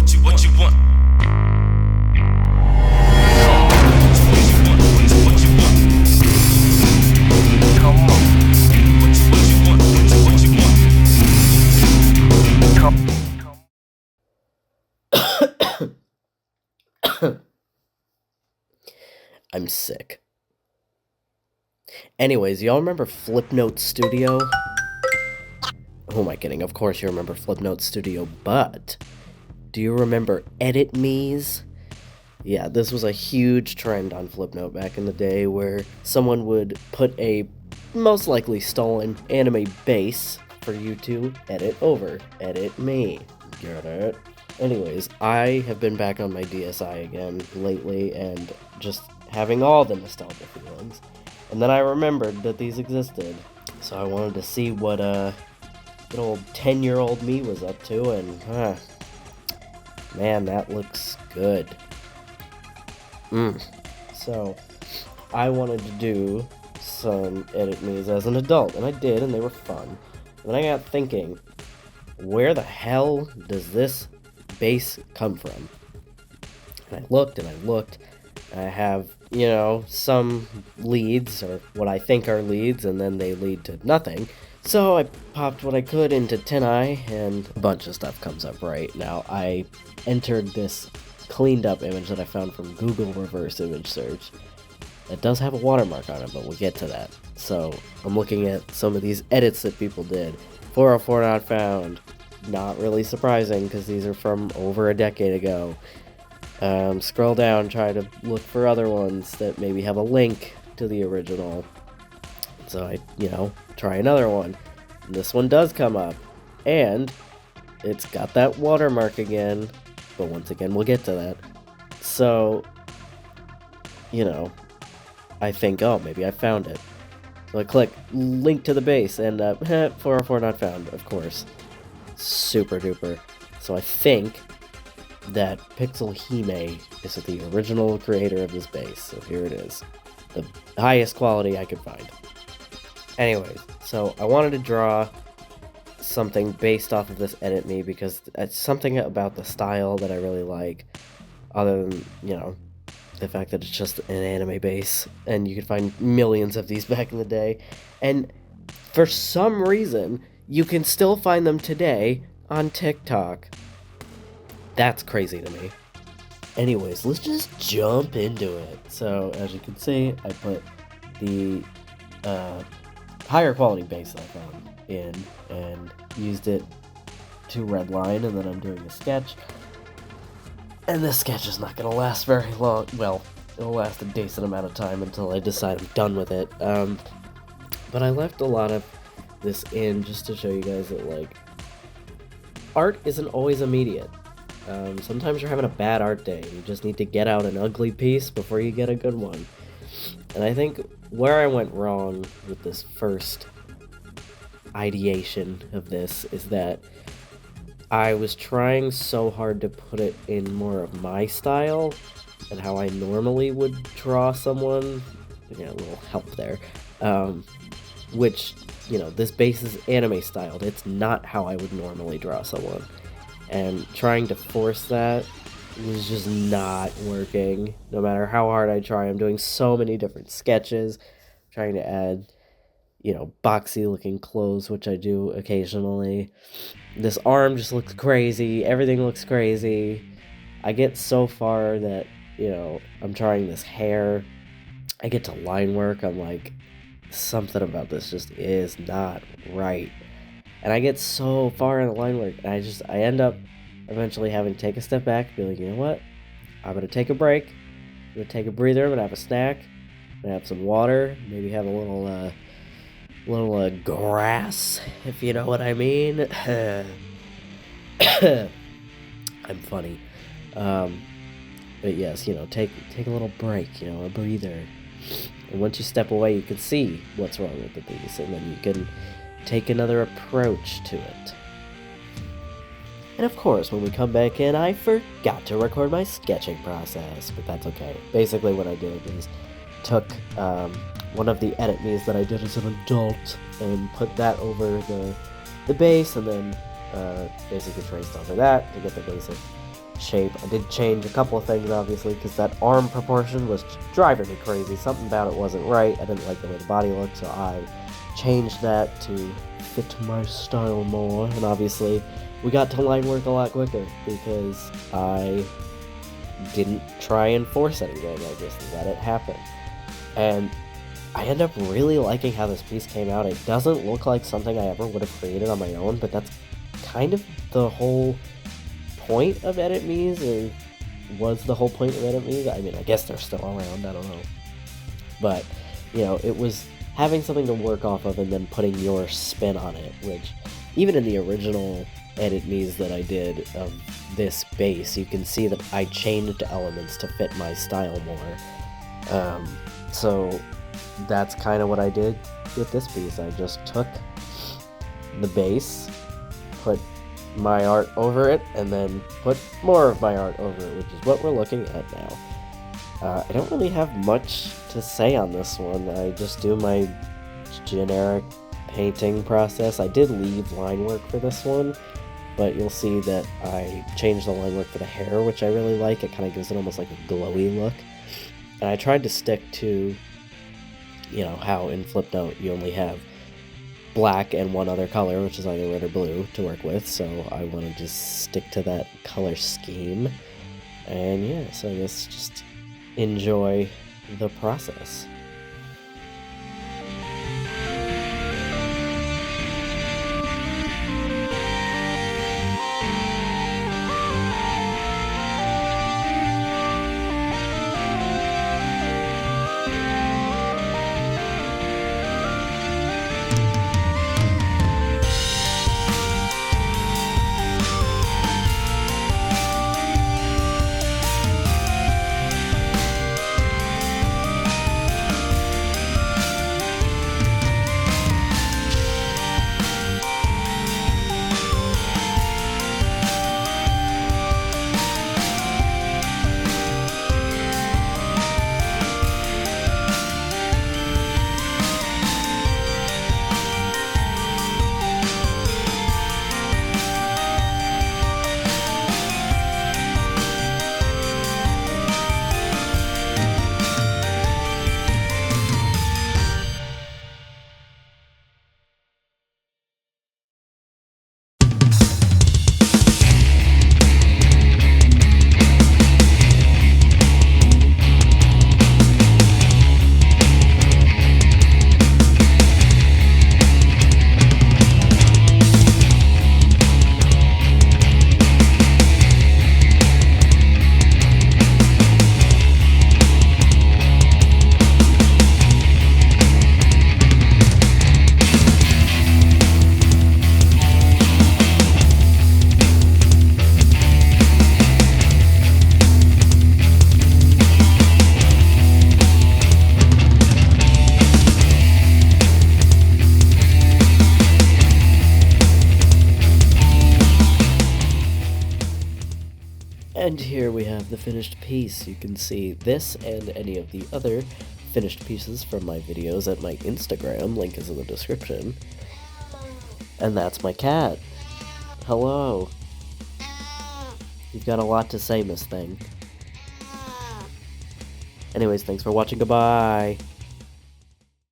What you want? I'm sick. Anyways, y'all remember Flipnote Studio? Who am I kidding? Of course you remember Flipnote Studio, but do you remember Edit Me's? Yeah, this was a huge trend on Flipnote back in the day where someone would put a most likely stolen anime base for you to edit over. Edit me. Get it? Anyways, I have been back on my DSi again lately and just having all the nostalgia feelings. And then I remembered that these existed. So I wanted to see what good old 10-year-old me was up to, and man, that looks good. So I wanted to do some edit me's as an adult, and I did, and they were fun. And then I got thinking, where the hell does this base come from? And I looked and I looked. I have, you know, some leads, or what I think are leads, and then they lead to nothing. So I popped what I could into TinEye, and a bunch of stuff comes up right now. I entered this cleaned up image that I found from Google reverse image search. It does have a watermark on it, but we'll get to that. So I'm looking at some of these edits that people did. 404 not found. Not really surprising, because these are from over a decade ago. Scroll down, try to look for other ones that maybe have a link to the original. So I, try another one. And this one does come up. And it's got that watermark again. But once again, we'll get to that. So, I think, oh, maybe I found it. So I click link to the base, and 404 not found, of course. Super duper. So I think that PixelHime is the original creator of this base. So here it is. The highest quality I could find. Anyways, so I wanted to draw something based off of this edit me because it's something about the style that I really like, other than, the fact that it's just an anime base, and you could find millions of these back in the day, and for some reason, you can still find them today on TikTok. That's crazy to me. Anyways, let's just jump into it. So, as you can see, I put the higher quality base that I found in and used it to redline, and then I'm doing a sketch. And this sketch is not going to last very long. Well, it'll last a decent amount of time until I decide I'm done with it. But I left a lot of this in just to show you guys that, art isn't always immediate. Sometimes you're having a bad art day, and you just need to get out an ugly piece before you get a good one. And I think where I went wrong with this first ideation of this is that I was trying so hard to put it in more of my style and how I normally would draw someone. A little help there. Which, this base is anime styled. It's not how I would normally draw someone. And trying to force that was just not working. No matter how hard I try, I'm doing so many different sketches, trying to add, boxy looking clothes, which I do occasionally. This arm just looks crazy. Everything looks crazy. I get so far that, I'm trying this hair. I get to line work. I'm like, something about this just is not right. And I get so far in the line work, and I end up eventually having to take a step back, be like, you know what? I'm going to take a break. I'm going to take a breather. I'm going to have a snack. I'm going to have some water. Maybe have a little grass, if you know what I mean. I'm funny. But yes, take a little break, a breather. And once you step away, you can see what's wrong with the piece, and then you can take another approach to it. And of course, when we come back in, I forgot to record my sketching process, but that's okay. Basically what I did is took one of the edit me's that I did as an adult and put that over the base, and then basically traced over that to get the basic shape. I did change a couple of things, obviously, because that arm proportion was driving me crazy. Something about it wasn't right. I didn't like the way the body looked, so I changed that to fit my style more. And obviously, we got to line work a lot quicker because I didn't try and force anything. I just let it happen. And I end up really liking how this piece came out. It doesn't look like something I ever would have created on my own, but that's kind of the whole point of Edit Me's, or was the whole point of Edit Me's. I mean, I guess they're still around, I don't know. But, you know, it was having something to work off of and then putting your spin on it, which, even in the original Edit Me's that I did of this base, you can see that I changed elements to fit my style more. So that's kind of what I did with this piece. I just took the base, put my art over it, and then put more of my art over it, which is what we're looking at now. I don't really have much to say on this one. I just do my generic painting process. I did leave line work for this one, but you'll see that I changed the line work for the hair, which I really like. It kind of gives it almost like a glowy look. And I tried to stick to, you know, how in Flipnote you only have black and one other color, which is either red or blue, to work with, so I want to just stick to that color scheme. And yeah, so let's just enjoy the process. And here we have the finished piece. You can see this and any of the other finished pieces from my videos at my Instagram, link is in the description. And that's my cat. Hello. You've got a lot to say, Miss Thing. Anyways, thanks for watching, goodbye!